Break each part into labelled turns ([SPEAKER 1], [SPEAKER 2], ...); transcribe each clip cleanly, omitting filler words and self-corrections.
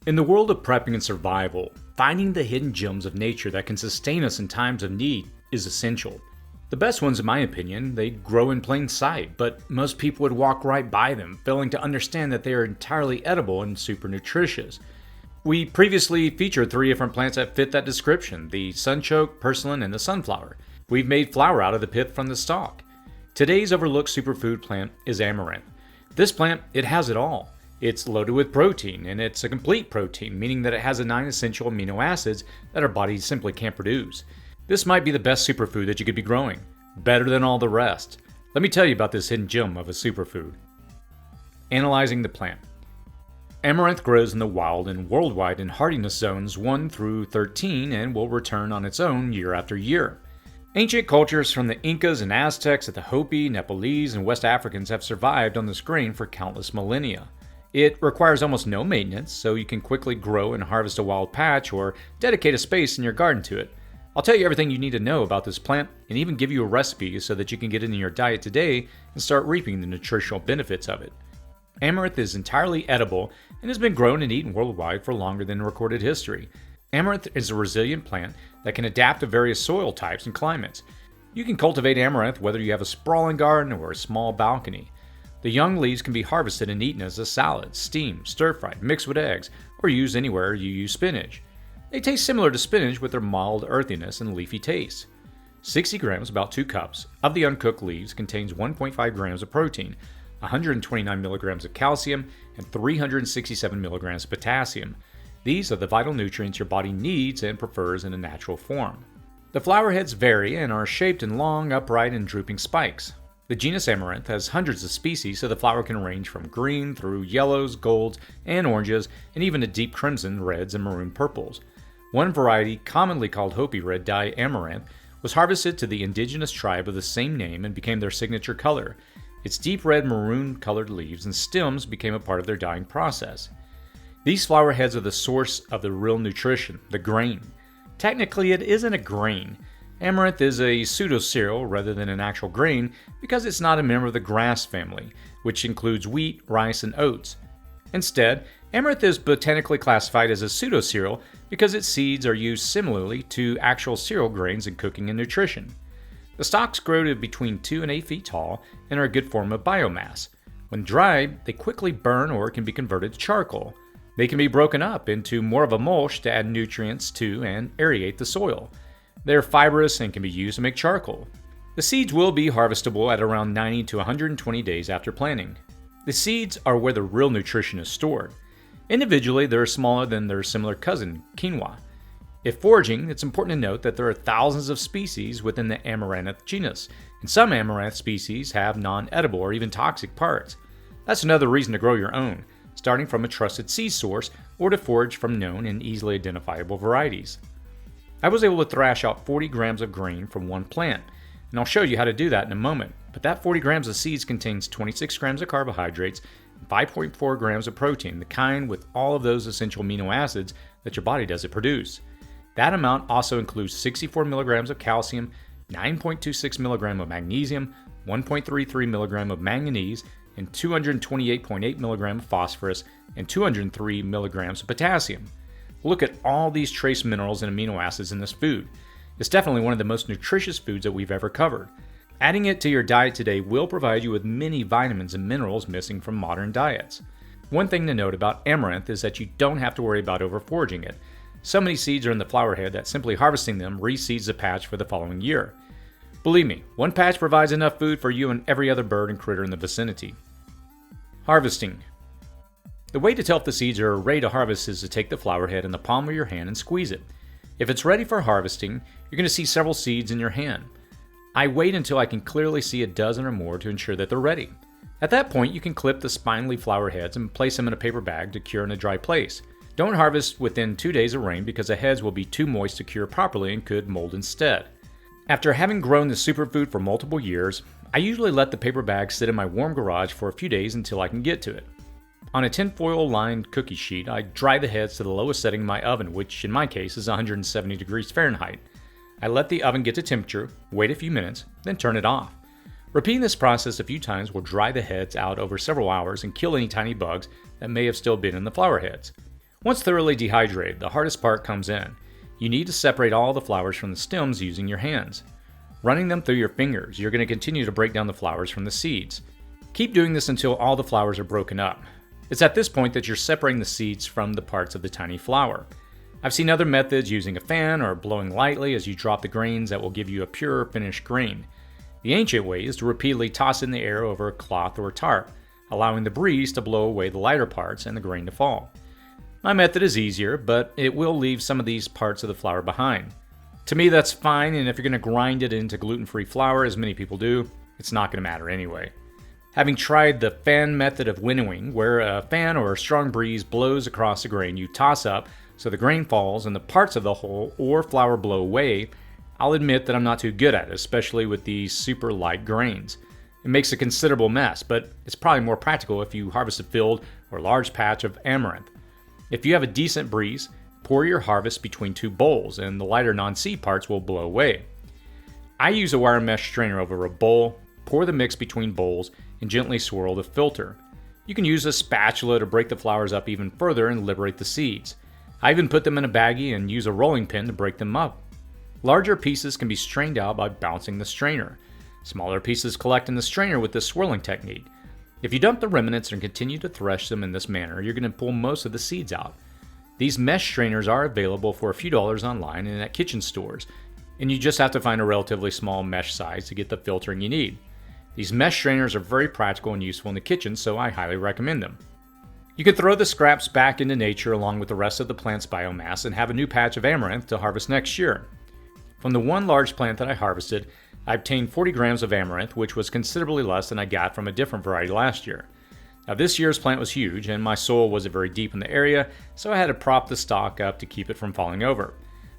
[SPEAKER 1] In the world of prepping and survival, finding the hidden gems of nature that can sustain us in times of need is essential. The best ones, in my opinion, they grow in plain sight, but most people would walk right by them, failing to understand that they are entirely edible and super nutritious. We previously featured 3 different plants that fit that description: the sunchoke, purslane, and the sunflower. We've made flour out of the pith from the stalk. Today's overlooked superfood plant is amaranth. This plant, it has it all. It's loaded with protein, and it's a complete protein, meaning that it has the 9 essential amino acids that our bodies simply can't produce. This might be the best superfood that you could be growing, better than all the rest. Let me tell you about this hidden gem of a superfood. Analyzing the plant. Amaranth grows in the wild and worldwide in hardiness zones 1 through 13 and will return on its own year after year. Ancient cultures from the Incas and Aztecs to the Hopi, Nepalese, and West Africans have survived on this grain for countless millennia. It requires almost no maintenance, so you can quickly grow and harvest a wild patch or dedicate a space in your garden to it. I'll tell you everything you need to know about this plant and even give you a recipe so that you can get it in your diet today and start reaping the nutritional benefits of it. Amaranth is entirely edible and has been grown and eaten worldwide for longer than recorded history. Amaranth is a resilient plant that can adapt to various soil types and climates. You can cultivate amaranth whether you have a sprawling garden or a small balcony. The young leaves can be harvested and eaten as a salad, steamed, stir-fried, mixed with eggs, or used anywhere you use spinach. They taste similar to spinach with their mild earthiness and leafy taste. 60 grams, about 2 cups, of the uncooked leaves contains 1.5 grams of protein, 129 milligrams of calcium, and 367 milligrams of potassium. These are the vital nutrients your body needs and prefers in a natural form. The flower heads vary and are shaped in long, upright, and drooping spikes. The genus Amaranth has hundreds of species, so the flower can range from green through yellows, golds, and oranges, and even to deep crimson, reds, and maroon purples. One variety, commonly called Hopi red dye amaranth, was harvested to the indigenous tribe of the same name and became their signature color. Its deep red maroon-colored leaves and stems became a part of their dyeing process. These flower heads are the source of the real nutrition, the grain. Technically, it isn't a grain. Amaranth is a pseudo-cereal rather than an actual grain because it's not a member of the grass family, which includes wheat, rice, and oats. Instead, amaranth is botanically classified as a pseudo-cereal because its seeds are used similarly to actual cereal grains in cooking and nutrition. The stalks grow to between 2 and 8 feet tall and are a good form of biomass. When dried, they quickly burn or can be converted to charcoal. They can be broken up into more of a mulch to add nutrients to and aerate the soil. They're fibrous and can be used to make charcoal. The seeds will be harvestable at around 90 to 120 days after planting. The seeds are where the real nutrition is stored. Individually, they're smaller than their similar cousin, quinoa. If foraging, it's important to note that there are thousands of species within the Amaranth genus, and some amaranth species have non-edible or even toxic parts. That's another reason to grow your own, starting from a trusted seed source or to forage from known and easily identifiable varieties. I was able to thrash out 40 grams of grain from one plant, and I'll show you how to do that in a moment, but that 40 grams of seeds contains 26 grams of carbohydrates and 5.4 grams of protein, the kind with all of those essential amino acids that your body doesn't produce. That amount also includes 64 milligrams of calcium, 9.26 milligrams of magnesium, 1.33 milligrams of manganese, and 228.8 milligrams of phosphorus, and 203 milligrams of potassium. Look at all these trace minerals and amino acids in this food. It's definitely one of the most nutritious foods that we've ever covered. Adding it to your diet today will provide you with many vitamins and minerals missing from modern diets. One thing to note about amaranth is that you don't have to worry about over-foraging it. So many seeds are in the flower head that simply harvesting them reseeds the patch for the following year. Believe me, one patch provides enough food for you and every other bird and critter in the vicinity. Harvesting. The way to tell if the seeds are ready to harvest is to take the flower head in the palm of your hand and squeeze it. If it's ready for harvesting, you're going to see several seeds in your hand. I wait until I can clearly see a dozen or more to ensure that they're ready. At that point, you can clip the spindly flower heads and place them in a paper bag to cure in a dry place. Don't harvest within 2 days of rain because the heads will be too moist to cure properly and could mold instead. After having grown the superfood for multiple years, I usually let the paper bag sit in my warm garage for a few days until I can get to it. On a tinfoil lined cookie sheet, I dry the heads to the lowest setting in my oven, which in my case is 170 degrees Fahrenheit. I let the oven get to temperature, wait a few minutes, then turn it off. Repeating this process a few times will dry the heads out over several hours and kill any tiny bugs that may have still been in the flower heads. Once thoroughly dehydrated, the hardest part comes in. You need to separate all the flowers from the stems using your hands. Running them through your fingers, you're going to continue to break down the flowers from the seeds. Keep doing this until all the flowers are broken up. It's at this point that you're separating the seeds from the parts of the tiny flower. I've seen other methods using a fan or blowing lightly as you drop the grains that will give you a pure finished grain. The ancient way is to repeatedly toss in the air over a cloth or a tarp, allowing the breeze to blow away the lighter parts and the grain to fall. My method is easier, but it will leave some of these parts of the flour behind. To me, that's fine, and if you're going to grind it into gluten-free flour, as many people do, it's not going to matter anyway. Having tried the fan method of winnowing, where a fan or a strong breeze blows across the grain you toss up so the grain falls and the parts of the hull or flour blow away, I'll admit that I'm not too good at it, especially with these super light grains. It makes a considerable mess, but it's probably more practical if you harvest a field or large patch of amaranth. If you have a decent breeze, pour your harvest between two bowls and the lighter non-seed parts will blow away. I use a wire mesh strainer over a bowl, pour the mix between bowls, and gently swirl the filter. You can use a spatula to break the flowers up even further and liberate the seeds. I even put them in a baggie and use a rolling pin to break them up. Larger pieces can be strained out by bouncing the strainer. Smaller pieces collect in the strainer with this swirling technique. If you dump the remnants and continue to thresh them in this manner, you're going to pull most of the seeds out. These mesh strainers are available for a few dollars online and at kitchen stores, and you just have to find a relatively small mesh size to get the filtering you need. These mesh strainers are very practical and useful in the kitchen, so I highly recommend them. You can throw the scraps back into nature along with the rest of the plant's biomass and have a new patch of amaranth to harvest next year. From the one large plant that I harvested, I obtained 40 grams of amaranth, which was considerably less than I got from a different variety last year. Now this year's plant was huge and my soil wasn't very deep in the area, so I had to prop the stalk up to keep it from falling over.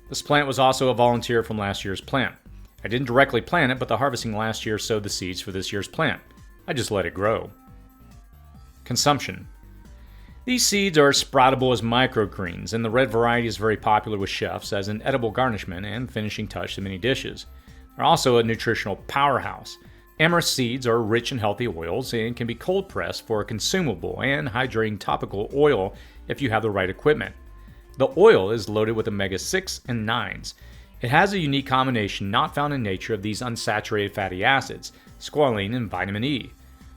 [SPEAKER 1] This plant was also a volunteer from last year's plant. I didn't directly plant it, but the harvesting last year sowed the seeds for this year's plant. I just let it grow. Consumption. These seeds are sproutable as microgreens, and the red variety is very popular with chefs as an edible garnishment and finishing touch to many dishes. They're also a nutritional powerhouse. Amaranth seeds are rich in healthy oils and can be cold pressed for a consumable and hydrating topical oil if you have the right equipment. The oil is loaded with omega-6 and 9s. It has a unique combination not found in nature of these unsaturated fatty acids, squalene and vitamin E.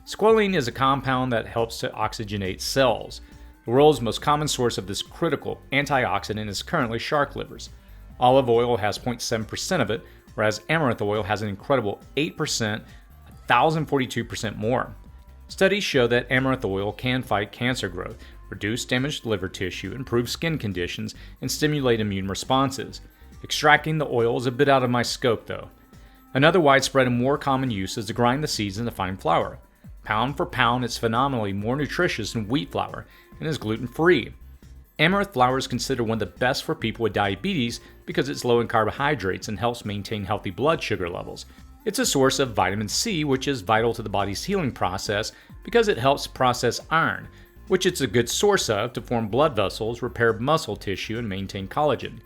[SPEAKER 1] Squalene is a compound that helps to oxygenate cells. The world's most common source of this critical antioxidant is currently shark livers. Olive oil has 0.7% of it, whereas amaranth oil has an incredible 8%, 1,042% more. Studies show that amaranth oil can fight cancer growth, reduce damaged liver tissue, improve skin conditions, and stimulate immune responses. Extracting the oil is a bit out of my scope though. Another widespread and more common use is to grind the seeds into fine flour. Pound for pound, it's phenomenally more nutritious than wheat flour and is gluten-free. Amaranth flour is considered one of the best for people with diabetes because it's low in carbohydrates and helps maintain healthy blood sugar levels. It's a source of vitamin C, which is vital to the body's healing process because it helps process iron, which it's a good source of to form blood vessels, repair muscle tissue, and maintain collagen.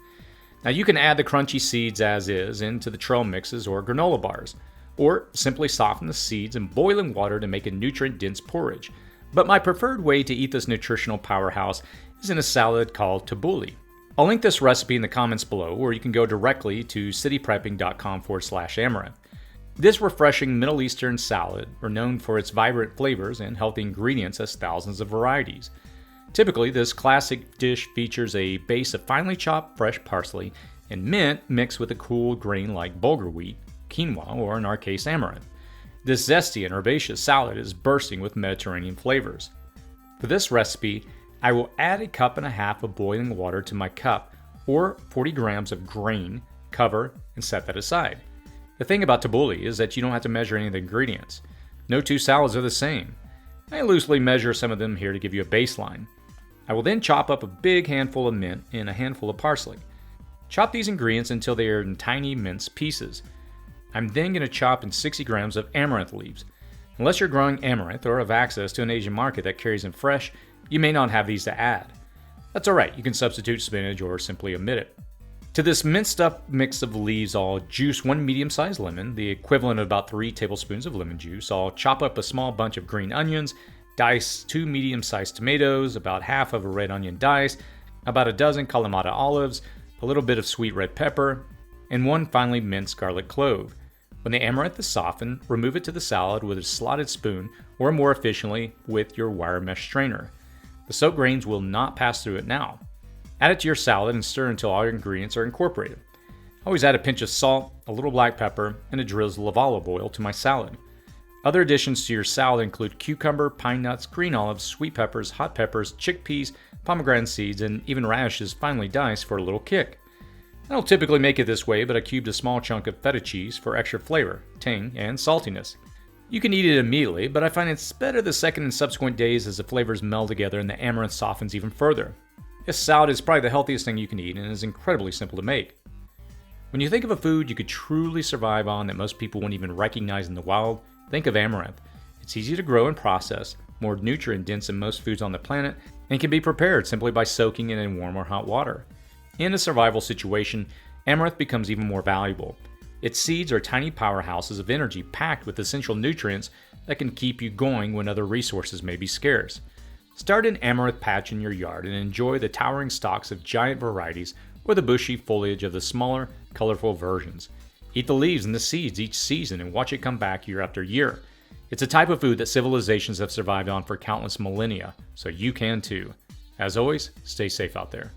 [SPEAKER 1] Now you can add the crunchy seeds as is into the trail mixes or granola bars, or simply soften the seeds in boiling water to make a nutrient-dense porridge. But my preferred way to eat this nutritional powerhouse is in a salad called tabbouleh. I'll link this recipe in the comments below, or you can go directly to cityprepping.com/amaranth. This refreshing Middle Eastern salad are known for its vibrant flavors and healthy ingredients as thousands of varieties. Typically, this classic dish features a base of finely chopped fresh parsley and mint mixed with a cool grain like bulgur wheat, quinoa, or in our case, amaranth. This zesty and herbaceous salad is bursting with Mediterranean flavors. For this recipe, I will add 1.5 cups of boiling water to my cup, or 40 grams of grain, cover, and set that aside. The thing about tabbouleh is that you don't have to measure any of the ingredients. No two salads are the same. I loosely measure some of them here to give you a baseline. I will then chop up a big handful of mint and a handful of parsley. Chop these ingredients until they are in tiny minced pieces. I'm then going to chop in 60 grams of amaranth leaves. Unless you're growing amaranth or have access to an Asian market that carries them fresh, you may not have these to add. That's alright, you can substitute spinach or simply omit it. To this minced up mix of leaves, I'll juice 1 medium-sized lemon, the equivalent of about 3 tablespoons of lemon juice. I'll chop up a small bunch of green onions, dice 2 medium-sized tomatoes, about half of a red onion diced, about a dozen Kalamata olives, a little bit of sweet red pepper, and one finely minced garlic clove. When the amaranth is softened, remove it to the salad with a slotted spoon or more efficiently with your wire mesh strainer. The soaked grains will not pass through it now. Add it to your salad and stir until all your ingredients are incorporated. Always add a pinch of salt, a little black pepper, and a drizzle of olive oil to my salad. Other additions to your salad include cucumber, pine nuts, green olives, sweet peppers, hot peppers, chickpeas, pomegranate seeds, and even radishes finely diced for a little kick. I don't typically make it this way, but I cubed a small chunk of feta cheese for extra flavor, tang, and saltiness. You can eat it immediately, but I find it's better the second and subsequent days as the flavors meld together and the amaranth softens even further. This salad is probably the healthiest thing you can eat and is incredibly simple to make. When you think of a food you could truly survive on that most people wouldn't even recognize in the wild, think of amaranth. It's easy to grow and process, more nutrient dense than most foods on the planet, and can be prepared simply by soaking it in warm or hot water. In a survival situation, amaranth becomes even more valuable. Its seeds are tiny powerhouses of energy packed with essential nutrients that can keep you going when other resources may be scarce. Start an amaranth patch in your yard and enjoy the towering stalks of giant varieties or the bushy foliage of the smaller, colorful versions. Eat the leaves and the seeds each season and watch it come back year after year. It's a type of food that civilizations have survived on for countless millennia, so you can too. As always, stay safe out there.